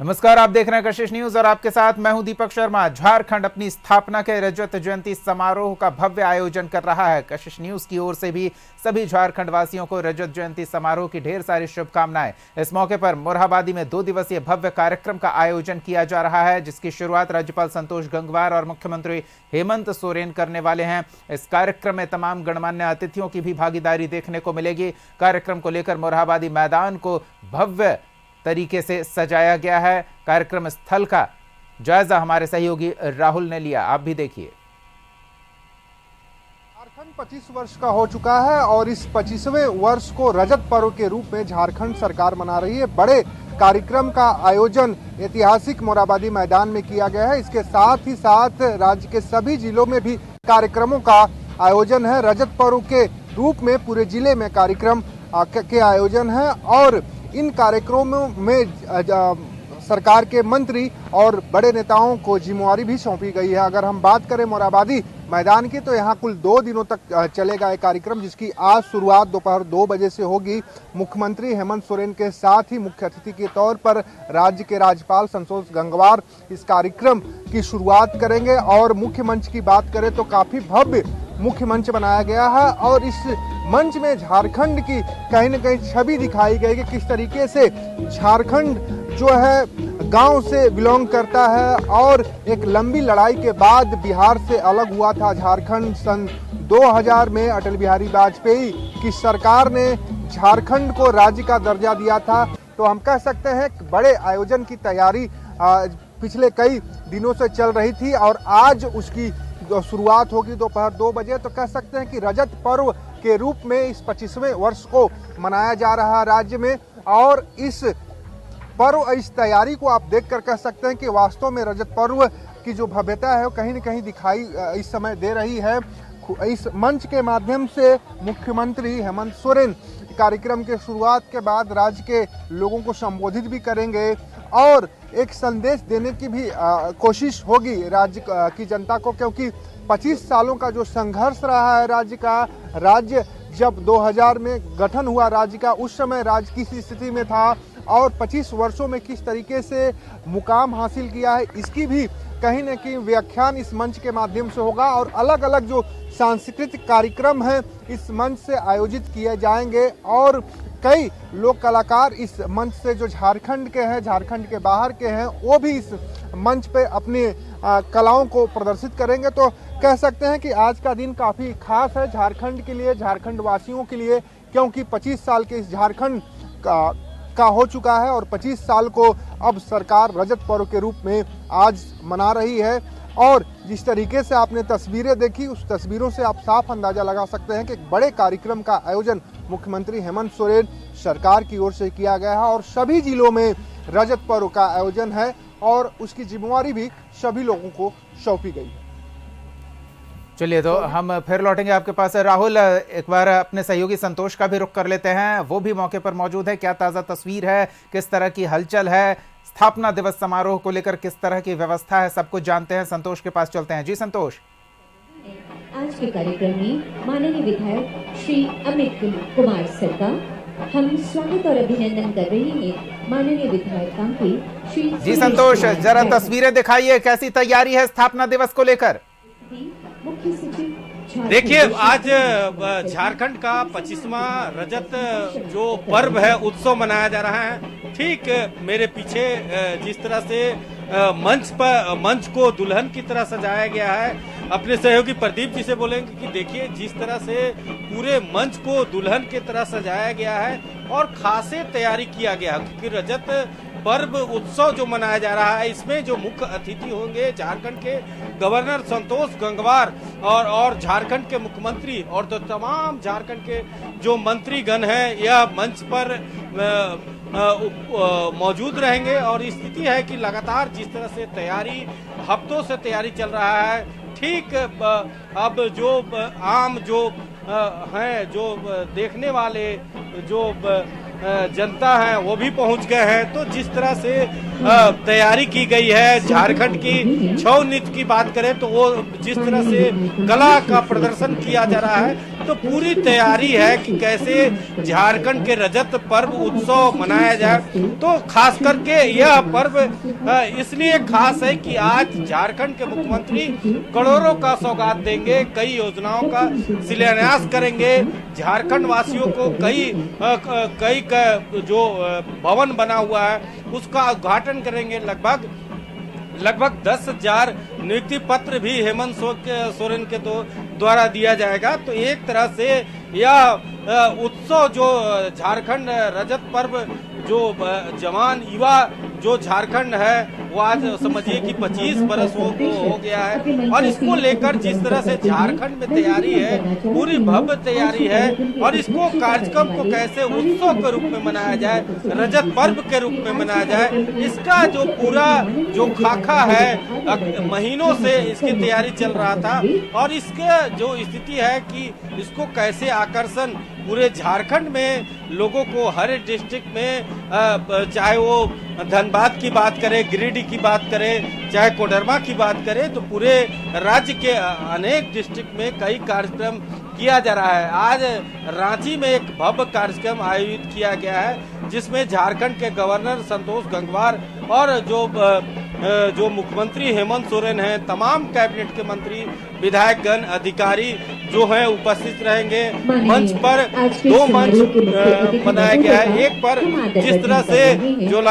नमस्कार, आप देख रहे हैं कशिश न्यूज और आपके साथ मैं हूं दीपक शर्मा। झारखंड अपनी स्थापना के रजत जयंती समारोह का भव्य आयोजन कर रहा है। कशिश न्यूज की ओर से भी सभी झारखंड वासियों को रजत जयंती समारोह की ढेर सारी शुभकामनाएं। इस मौके पर मोरहाबादी में 2 दिवसीय भव्य कार्यक्रम का आयोजन किया जा रहा है, जिसकी शुरुआत राज्यपाल संतोष गंगवार और मुख्यमंत्री हेमंत सोरेन करने वाले हैं। इस कार्यक्रम में तमाम गणमान्य अतिथियों की भी भागीदारी देखने को मिलेगी। कार्यक्रम को लेकर मोरहाबादी मैदान को भव्य तरीके से सजाया गया है। कार्यक्रम स्थल का जायजा हमारे सहयोगी राहुल ने लिया, आप भी देखिए। झारखंड 25 वर्ष का हो चुका है और इस 25वें वर्ष को रजत पर्व के रूप में झारखंड सरकार मना रही है। बड़े कार्यक्रम का आयोजन ऐतिहासिक मोरहाबादी मैदान में किया गया है। इसके साथ ही साथ राज्य के सभी जिलों में भी कार्यक्रमों का आयोजन है। रजत पर्व के रूप में पूरे जिले में कार्यक्रम के आयोजन है और इन कार्यक्रमों में सरकार के मंत्री और बड़े नेताओं को जिम्मेवारी भी सौंपी गई है। अगर हम बात करें मोरहाबादी मैदान की तो यहाँ कुल 2 दिनों तक चलेगा ये कार्यक्रम, जिसकी आज शुरुआत दोपहर 2 बजे से होगी। मुख्यमंत्री हेमंत सोरेन के साथ ही मुख्य अतिथि के तौर पर राज्य के राज्यपाल संतोष गंगवार इस कार्यक्रम की शुरुआत करेंगे। और मुख्य मंच की बात करें तो काफी भव्य मुख्य मंच बनाया गया है और इस मंच में झारखंड की कहीं न कहीं छवि दिखाई गई कि किस तरीके से झारखंड जो है गांव से बिलोंग करता है और एक लंबी लड़ाई के बाद बिहार से अलग हुआ था झारखंड। सन 2000 में अटल बिहारी वाजपेयी की सरकार ने झारखंड को राज्य का दर्जा दिया था। तो हम कह सकते हैं कि बड़े आयोजन की तैयारी पिछले कई दिनों से चल रही थी और आज उसकी शुरुआत होगी दोपहर 2 बजे। तो कह सकते हैं कि रजत पर्व के रूप में इस 25वें वर्ष को मनाया जा रहा है राज्य में। और इस पर्व, इस तैयारी को आप देखकर कह सकते हैं कि वास्तव में रजत पर्व की जो भव्यता है वो कहीं न कहीं दिखाई इस समय दे रही है। इस मंच के माध्यम से मुख्यमंत्री हेमंत सोरेन कार्यक्रम के शुरुआत के बाद राज्य के लोगों को संबोधित भी करेंगे और एक संदेश देने की भी कोशिश होगी राज्य की जनता को, क्योंकि 25 सालों का जो संघर्ष रहा है राज्य का, राज्य जब 2000 में गठन हुआ राज्य का, उस समय राज्य किस स्थिति में था और 25 वर्षों में किस तरीके से मुकाम हासिल किया है, इसकी भी कहीं न कहीं व्याख्यान इस मंच के माध्यम से होगा। और अलग अलग जो सांस्कृतिक कार्यक्रम हैं इस मंच से आयोजित किए जाएंगे और कई लोक कलाकार इस मंच से जो झारखंड के हैं, झारखंड के बाहर के हैं, वो भी इस मंच पे अपनी कलाओं को प्रदर्शित करेंगे। तो कह सकते हैं कि आज का दिन काफ़ी खास है झारखंड के लिए, झारखंड वासियों के लिए, क्योंकि 25 साल के इस झारखंड का हो चुका है और 25 साल को अब सरकार रजत पर्व के रूप में आज मना रही है। और जिस तरीके से आपने तस्वीरें देखी, उस तस्वीरों से आप साफ अंदाजा लगा सकते हैं कि एक बड़े कार्यक्रम का आयोजन मुख्यमंत्री हेमंत सोरेन सरकार की ओर से किया गया है और सभी जिलों में रजत पर्व का आयोजन है और उसकी जिम्मेवारी भी सभी लोगों को सौंपी गई है। चलिए, तो हम फिर लौटेंगे आपके पास। राहुल, एक बार अपने सहयोगी संतोष का भी रुख कर लेते हैं, वो भी मौके पर मौजूद है। क्या ताज़ा तस्वीर है, किस तरह की हलचल है, स्थापना दिवस समारोह को लेकर किस तरह की व्यवस्था है, सब कुछ जानते हैं। संतोष के पास चलते हैं। जी संतोष। आज के कार्यक्रम में माननीय विधायक श्री अमित कुमार सर का हम स्वागत और अभिनंदन कर रहे हैं। माननीय विधायक श्री जी संतोष, जरा तस्वीरें दिखाइए, कैसी तैयारी है स्थापना दिवस को लेकर? देखिए, आज झारखंड का 25वां रजत जो पर्व है, उत्सव मनाया जा रहा है। ठीक मेरे पीछे जिस तरह से मंच को दुल्हन की तरह सजाया गया है, अपने सहयोगी प्रदीप जी से बोलेंगे कि देखिए जिस तरह से पूरे मंच को दुल्हन की तरह सजाया गया है और खासे तैयारी किया गया, क्योंकि रजत पर्व उत्सव जो मनाया जा रहा है इसमें जो मुख्य अतिथि होंगे झारखंड के गवर्नर संतोष गंगवार और झारखंड के मुख्यमंत्री और तो तमाम झारखंड के जो मंत्रीगण हैं यह मंच पर मौजूद रहेंगे। और स्थिति है कि लगातार जिस तरह से तैयारी, हफ्तों से तैयारी चल रहा है, ठीक अब जो आम जो हैं, जो देखने वाले जो जनता है वो भी पहुंच गए हैं। तो जिस तरह से तैयारी की गई है, झारखंड की छौ नृत्य की बात करें तो वो जिस तरह से कला का प्रदर्शन किया जा रहा है, तो पूरी तैयारी है कि कैसे झारखंड के रजत पर्व उत्सव मनाया जाए। तो खास करके यह पर्व इसलिए खास है कि आज झारखंड के मुख्यमंत्री करोड़ों का सौगात देंगे, कई योजनाओं का शिलान्यास करेंगे, झारखंड वासियों को कई जो भवन बना हुआ है उसका उद्घाटन करेंगे। लगभग 10,000 नियुक्ति पत्र भी हेमंत सोरेन के द्वारा दिया जाएगा। तो एक तरह से यह उत्सव जो झारखंड रजत पर्व जो जवान युवा जो झारखंड है वो आज समझिए कि 25 बरस हो गया है, और इसको लेकर जिस तरह से झारखंड में तैयारी है, पूरी भव्य तैयारी है, और इसको कार्यक्रम को कैसे उत्सव के रूप में मनाया जाए, रजत पर्व के रूप में मनाया जाए, इसका जो पूरा जो खाका है महीनों से इसकी तैयारी चल रहा था। और इसके जो स्थिति है कि इसको कैसे आकर्षण पूरे झारखंड में लोगों को हर एक डिस्ट्रिक्ट में, चाहे वो धनबाद की बात करें, गिरिडीह की बात करें, चाहे कोडरमा की बात करें, तो पूरे राज्य के अनेक डिस्ट्रिक्ट में कई कार्यक्रम किया जा रहा है। आज रांची में एक भव्य कार्यक्रम आयोजित किया गया है जिसमें झारखंड के गवर्नर संतोष गंगवार और जो मुख्यमंत्री हेमंत सोरेन हैं, तमाम कैबिनेट के मंत्री, विधायकगण, अधिकारी जो हैं उपस्थित रहेंगे। मंच पर 2 मंच बनाया गया है। एक पर जिस तरह से जो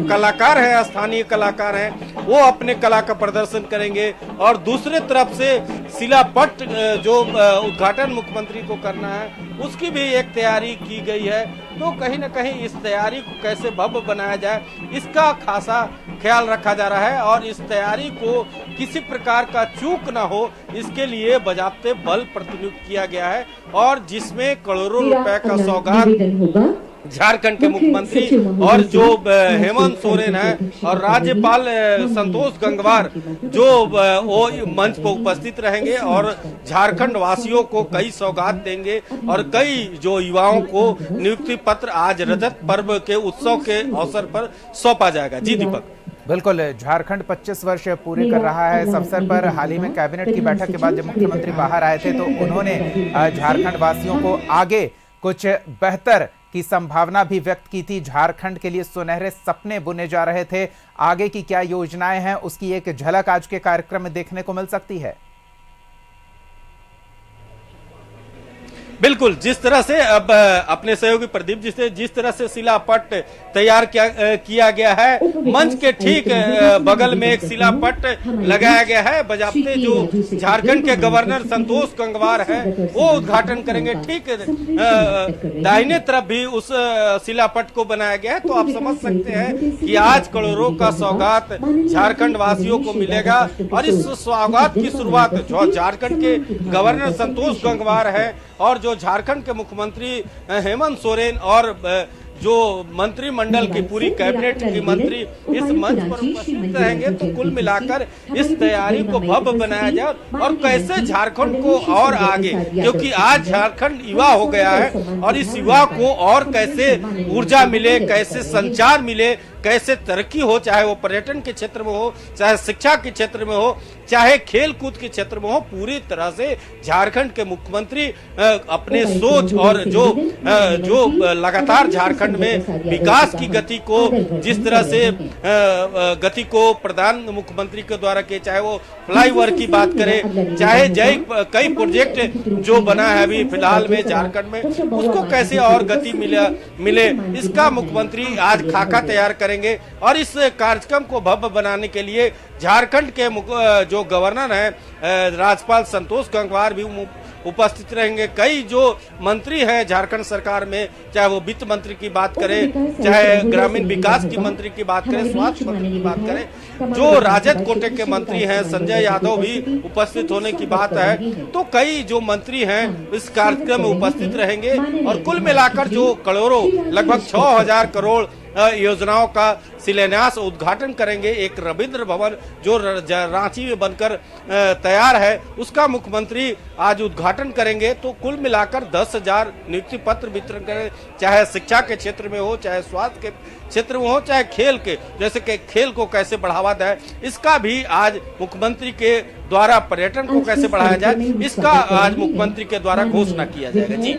कलाकार हैं, स्थानीय कलाकार हैं, वो अपने कला का प्रदर्शन करेंगे, और दूसरे तरफ से शिलापट जो उद्घाटन मुख्यमंत्री को करना है उसकी भी एक तैयारी की गई है। तो कहीं न कहीं इस तैयारी को कैसे भव्य बनाया जाए इसका खासा ख्याल रखा जा रहा है, और इस तैयारी को किसी प्रकार का चूक न हो इसके लिए बजाते बल प्रतिनियुक्त किया गया है, और जिसमें करोड़ों रुपए का सौगात झारखंड के मुख्यमंत्री और जो हेमंत सोरेन है और राज्यपाल संतोष गंगवार जो वो मंच पर उपस्थित रहेंगे और झारखंड वासियों को कई सौगात देंगे, और कई जो युवाओं को नियुक्ति पत्र आज रजत पर्व के उत्सव के अवसर पर सौंपा जाएगा। जी दीपक। बिल्कुल, झारखंड 25 वर्ष पूरे कर रहा है। इस अवसर पर हाल ही में कैबिनेट की बैठक के बाद जब मुख्यमंत्री बाहर आए थे तो उन्होंने झारखंड वासियों को आगे कुछ बेहतर की संभावना भी व्यक्त की थी। झारखंड के लिए सुनहरे सपने बुने जा रहे थे। आगे की क्या योजनाएं हैं उसकी एक झलक आज के कार्यक्रम में देखने को मिल सकती है। बिल्कुल, जिस तरह से अब अपने सहयोगी प्रदीप जी से जिस तरह से शिलापट तैयार किया गया है, मंच के ठीक बगल में एक शिलापट लगाया गया है। बजाते जो झारखंड के गवर्नर संतोष गंगवार है वो उद्घाटन करेंगे। ठीक दाहिने तरफ भी उस शिलापट को बनाया गया है। तो आप समझ सकते हैं कि आज करोड़ों का सौगात झारखंड वासियों को मिलेगा, और इस सौगात की शुरुआत जो झारखंड के गवर्नर संतोष गंगवार है और जो झारखंड के मुख्यमंत्री हेमंत सोरेन और जो मंत्रिमंडल की पूरी कैबिनेट की मंत्री इस मंच पर उपस्थित रहेंगे। तो कुल मिलाकर इस तैयारी को भव्य बनाया जाए, और कैसे झारखंड को और आगे, क्योंकि आज झारखंड युवा हो गया है, और इस युवा को और कैसे ऊर्जा मिले, कैसे संचार मिले, कैसे तरक्की हो, चाहे वो पर्यटन के क्षेत्र में हो, चाहे शिक्षा के क्षेत्र में हो, चाहे खेल कूद के क्षेत्र में हो, पूरी तरह से झारखंड के मुख्यमंत्री अपने सोच और जो लगातार झारखंड में विकास की गति को जिस तरह से गति को प्रधान मुख्यमंत्री के द्वारा किए, चाहे वो फ्लाईओवर की बात करें, चाहे कई प्रोजेक्ट जो बना है अभी फिलहाल में झारखंड में, उसको कैसे और गति मिले इसका मुख्यमंत्री आज खाका तैयार करेंगे। और इस कार्यक्रम को भव्य बनाने के लिए झारखंड के जो गवर्नर हैं राज्यपाल संतोष गंगवार भी उपस्थित रहेंगे। कई जो मंत्री हैं झारखंड सरकार में, चाहे वो वित्त मंत्री की बात करें, चाहे ग्रामीण विकास की मंत्री की बात करें, स्वास्थ्य मंत्री की बात करें, जो राजद कोटे के मंत्री हैं संजय यादव भी उपस्थित होने की बात है। तो कई जो मंत्री हैं इस कार्यक्रम में उपस्थित रहेंगे, और कुल मिलाकर जो करोड़ों लगभग 6,000 करोड़ योजनाओं का शिलान्यास उद्घाटन करेंगे। एक रविंद्र भवन जो रांची में बनकर तैयार है उसका मुख्यमंत्री आज उद्घाटन करेंगे। तो कुल मिलाकर 10,000 नियुक्ति पत्र वितरण करें, चाहे शिक्षा के क्षेत्र में हो, चाहे स्वास्थ्य के क्षेत्र में हो, चाहे खेल के, जैसे कि खेल को कैसे बढ़ावा दें, इसका भी आज मुख्यमंत्री के द्वारा, पर्यटन को कैसे बढ़ाया जाए, इसका आज मुख्यमंत्री के द्वारा घोषणा किया जाएगा। जी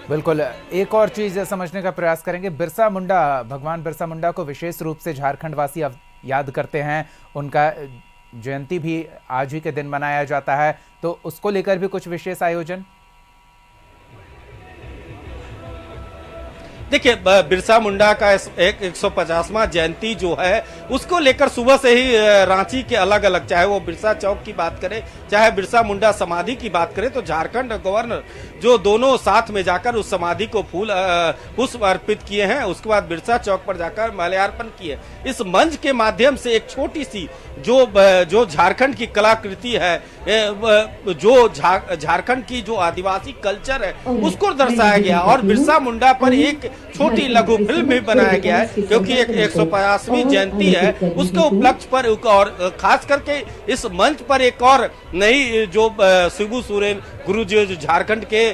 बिल्कुल, एक और चीज समझने का प्रयास करेंगे। बिरसा मुंडा, भगवान बिरसा मुंडा को विशेष रूप से झारखंड वासी याद करते हैं, उनका जयंती भी आज ही के दिन मनाया जाता है, तो उसको लेकर भी कुछ विशेष आयोजन? देखिए, बिरसा मुंडा का 150वां जयंती जो है उसको लेकर सुबह से ही रांची के अलग अलग, चाहे वो बिरसा चौक की बात करें, चाहे बिरसा मुंडा समाधि की बात करें, तो झारखंड गवर्नर जो दोनों साथ में जाकर उस समाधि को पुष्प अर्पित किए हैं, उसके बाद बिरसा चौक पर जाकर माल्यार्पण किए। इस मंच के माध्यम से एक छोटी सी जो झारखंड की कलाकृति है, जो झारखंड की जो आदिवासी कल्चर है, उसको दर्शाया गया और बिरसा मुंडा पर एक छोटी लघु फिल्म भी बनाया गया है, क्योंकि एक 150वीं जयंती है, उसके उपलक्ष्य पर और खास करके इस मंच पर एक और नई जो शिबू सोरेन गुरु जी जो झारखंड के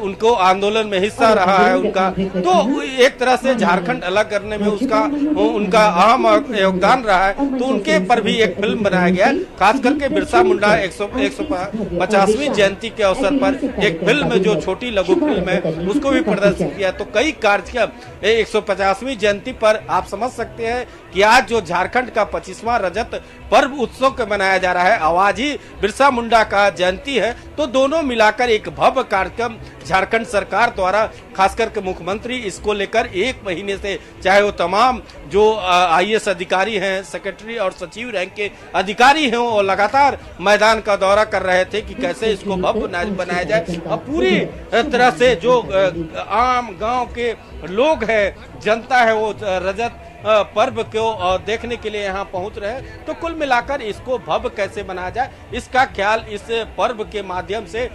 उनको आंदोलन में हिस्सा रहा है उनका, तो एक तरह से झारखंड अलग करने में उनका अहम योगदान रहा है, तो उनके पर भी एक फिल्म बनाया गया है। खास करके बिरसा मुंडा 150वीं जयंती के अवसर पर एक फिल्म जो छोटी लघु फिल्म है उसको भी प्रदर्शित किया। तो कई कार्यक्रम 150वीं जयंती पर आप समझ सकते हैं कि आज जो झारखंड का 25वां रजत पर्व उत्सव के मनाया जा रहा है, आवाज ही बिरसा मुंडा का जयंती है, तो दोनों मिलाकर एक भव्य कार्यक्रम झारखंड सरकार द्वारा, खास करके मुख्यमंत्री इसको लेकर 1 महीने से, चाहे वो तमाम जो IAS अधिकारी हैं, सेक्रेटरी और सचिव रैंक के अधिकारी हैं, वो लगातार मैदान का दौरा कर रहे थे कि कैसे इसको भव्य बनाया जाए। और पूरी तरह से जो आम गांव के लोग हैं, जनता है, वो रजत पर्व को देखने के लिए यहाँ पहुंच रहे हैं। तो कुल मिलाकर इसको भव्य कैसे बनाया जाए, इसका ख्याल इस पर्व के माध्यम से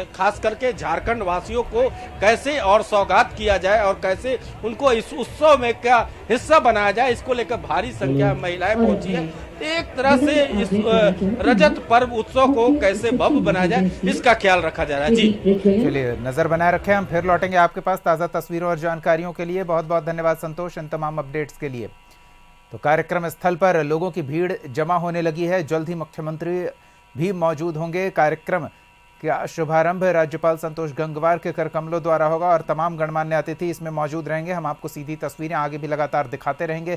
खास करके झारखंड वासियों को कैसे और सौगात किया जाए और कैसे उनको इस उत्सव में क्या हिस्सा बनाया जाए, इसको लेकर भारी संख्या में महिलाएं पहुंची है। एक तरह से इस रजत पर्व उत्सव को कैसे भव्य बनाया जाए, इसका ख्याल रखा जा रहा है। जी चलिए, नजर बनाए रखें, हम फिर लौटेंगे आपके पास ताज़ा तस्वीरों और जानकारियों के लिए। बहुत बहुत धन्यवाद संतोष इन तमाम अपडेट्स के लिए। तो कार्यक्रम स्थल पर लोगों की भीड़ जमा होने लगी है, जल्द ही मुख्यमंत्री भी मौजूद होंगे। कार्यक्रम का शुभारंभ राज्यपाल संतोष गंगवार के कर कमलों द्वारा होगा और तमाम गणमान्य अतिथि इसमें मौजूद रहेंगे। हम आपको सीधी तस्वीरें आगे भी लगातार दिखाते रहेंगे।